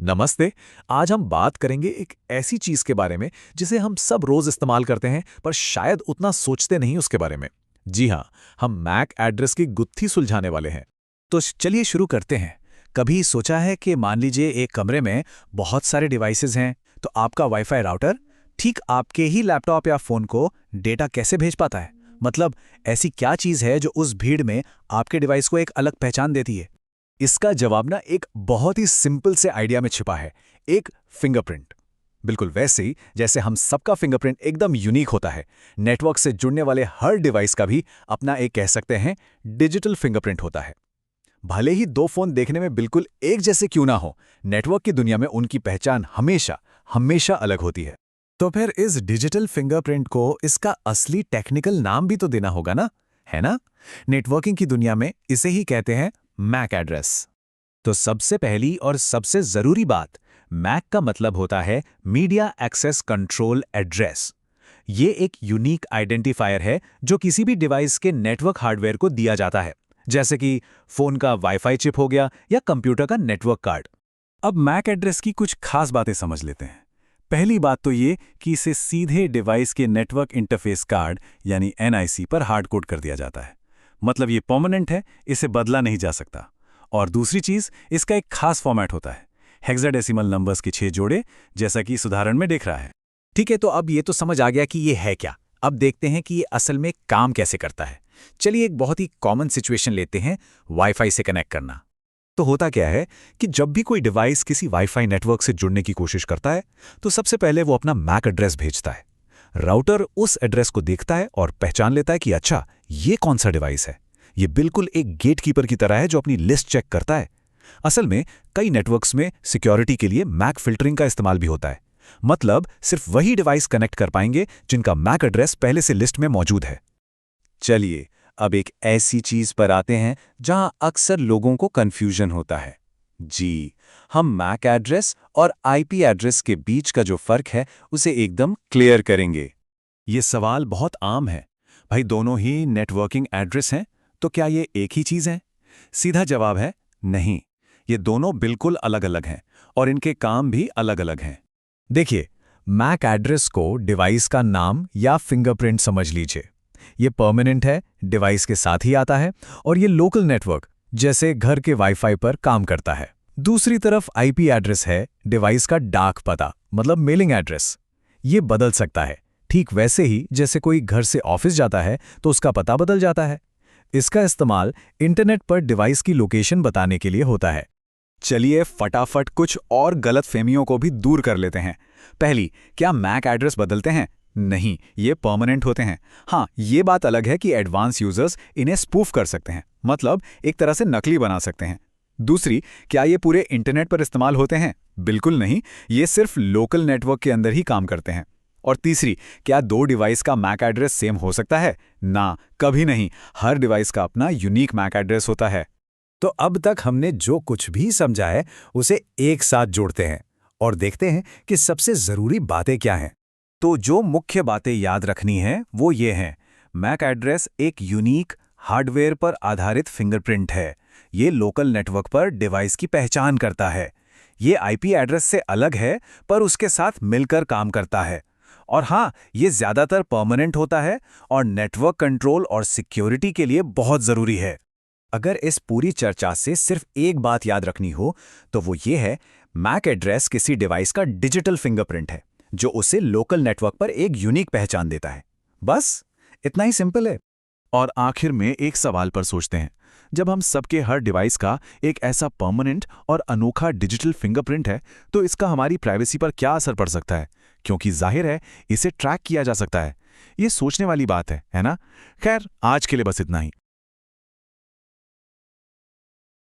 नमस्ते। आज हम बात करेंगे एक ऐसी चीज के बारे में जिसे हम सब रोज इस्तेमाल करते हैं पर शायद उतना सोचते नहीं उसके बारे में। जी हाँ, हम मैक एड्रेस की गुत्थी सुलझाने वाले हैं। तो चलिए शुरू करते हैं। कभी सोचा है कि मान लीजिए एक कमरे में बहुत सारे डिवाइसेस हैं, तो आपका वाईफाई राउटर ठीक आपके ही लैपटॉप या फोन को डेटा कैसे भेज पाता है? मतलब ऐसी क्या चीज़ है जो उस भीड़ में आपके डिवाइस को एक अलग पहचान देती है? इसका जवाब ना एक बहुत ही सिंपल से आइडिया में छिपा है, एक फिंगरप्रिंट। बिल्कुल वैसे ही जैसे हम सबका फिंगरप्रिंट एकदम यूनिक होता है, नेटवर्क से जुड़ने वाले हर डिवाइस का भी अपना एक कह सकते हैं डिजिटल फिंगरप्रिंट होता है। भले ही दो फोन देखने में बिल्कुल एक जैसे क्यों ना हो, नेटवर्क की दुनिया में उनकी पहचान हमेशा हमेशा अलग होती है। तो फिर इस डिजिटल फिंगरप्रिंट को इसका असली टेक्निकल नाम भी तो देना होगा ना, है ना? नेटवर्किंग की दुनिया में इसे ही कहते हैं मैक एड्रेस। तो सबसे पहली और सबसे जरूरी बात, मैक का मतलब होता है मीडिया एक्सेस कंट्रोल एड्रेस। ये एक यूनिक आइडेंटिफायर है जो किसी भी डिवाइस के नेटवर्क हार्डवेयर को दिया जाता है, जैसे कि फोन का वाईफाई चिप हो गया या कंप्यूटर का नेटवर्क कार्ड। अब मैक एड्रेस की कुछ खास बातें समझ लेते हैं। पहली बात तो ये कि इसे सीधे डिवाइस के नेटवर्क इंटरफेस कार्ड यानी एनआईसी पर हार्ड कोड कर दिया जाता है। मतलब ये परमानेंट है, इसे बदला नहीं जा सकता। और दूसरी चीज, इसका एक खास फॉर्मेट होता है, हेक्साडेसिमल नंबर्स के 6 जोड़े, जैसा कि इस उदाहरण में दिख रहा है। ठीक है, तो अब ये तो समझ आ गया कि ये है क्या। अब देखते हैं कि ये असल में काम कैसे करता है। चलिए एक बहुत ही कॉमन सिचुएशन लेते हैं, वाईफाई से कनेक्ट करना। तो होता क्या है कि जब भी कोई डिवाइस किसी वाईफाई नेटवर्क से जुड़ने की कोशिश करता है, तो सबसे पहले वो अपना मैक एड्रेस भेजता है। राउटर उस एड्रेस को देखता है और पहचान लेता है कि अच्छा, ये कौन सा डिवाइस है। ये बिल्कुल एक गेटकीपर की तरह है जो अपनी लिस्ट चेक करता है। असल में कई नेटवर्क्स में सिक्योरिटी के लिए मैक फिल्टरिंग का इस्तेमाल भी होता है। मतलब सिर्फ वही डिवाइस कनेक्ट कर पाएंगे जिनका मैक एड्रेस पहले से लिस्ट में मौजूद है। चलिए अब एक ऐसी चीज पर आते हैं जहां अक्सर लोगों को कंफ्यूजन होता है। जी, हम मैक एड्रेस और आईपी एड्रेस के बीच का जो फर्क है उसे एकदम क्लियर करेंगे। ये सवाल बहुत आम है। भाई दोनों ही नेटवर्किंग एड्रेस हैं, तो क्या ये एक ही चीज है? सीधा जवाब है नहीं। ये दोनों बिल्कुल अलग अलग हैं और इनके काम भी अलग अलग हैं। देखिए, मैक एड्रेस को डिवाइस का नाम या फिंगरप्रिंट समझ लीजिए। ये परमानेंट है, डिवाइस के साथ ही आता है और ये लोकल नेटवर्क जैसे घर के वाईफाई पर काम करता है। दूसरी तरफ आईपी एड्रेस है, डिवाइस का डाक पता, मतलब मेलिंग एड्रेस। ये बदल सकता है, ठीक वैसे ही जैसे कोई घर से ऑफिस जाता है तो उसका पता बदल जाता है। इसका इस्तेमाल इंटरनेट पर डिवाइस की लोकेशन बताने के लिए होता है। चलिए फटाफट कुछ और गलतफहमियों को भी दूर कर लेते हैं। पहली, क्या मैक एड्रेस बदलते हैं? नहीं, ये परमानेंट होते हैं। हाँ, ये बात अलग है कि एडवांस यूजर्स इन्हें स्पूफ कर सकते हैं, मतलब एक तरह से नकली बना सकते हैं। दूसरी, क्या ये पूरे इंटरनेट पर इस्तेमाल होते हैं? बिल्कुल नहीं, ये सिर्फ लोकल नेटवर्क के अंदर ही काम करते हैं। और तीसरी, क्या दो डिवाइस का मैक एड्रेस सेम हो सकता है? ना, कभी नहीं। हर डिवाइस का अपना यूनिक मैक एड्रेस होता है। तो अब तक हमने जो कुछ भी समझा है उसे एक साथ जोड़ते हैं और देखते हैं कि सबसे जरूरी बातें क्या हैं। तो जो मुख्य बातें याद रखनी हैं वो ये हैं। मैक एड्रेस एक यूनिक हार्डवेयर पर आधारित फिंगरप्रिंट है। ये लोकल नेटवर्क पर डिवाइस की पहचान करता है। ये आईपी एड्रेस से अलग है पर उसके साथ मिलकर काम करता है। और हाँ, ये ज्यादातर परमानेंट होता है और नेटवर्क कंट्रोल और सिक्योरिटी के लिए बहुत जरूरी है। अगर इस पूरी चर्चा से सिर्फ एक बात याद रखनी हो तो वो ये है, मैक एड्रेस किसी डिवाइस का डिजिटल फिंगरप्रिंट है जो उसे लोकल नेटवर्क पर एक यूनिक पहचान देता है। बस इतना ही सिंपल है। और आखिर में एक सवाल पर सोचते हैं, जब हम सबके हर डिवाइस का एक ऐसा परमानेंट और अनोखा डिजिटल फिंगरप्रिंट है तो इसका हमारी प्राइवेसी पर क्या असर पड़ सकता है? क्योंकि जाहिर है इसे ट्रैक किया जा सकता है। ये सोचने वाली बात है ना? खैर, आज के लिए बस इतना ही।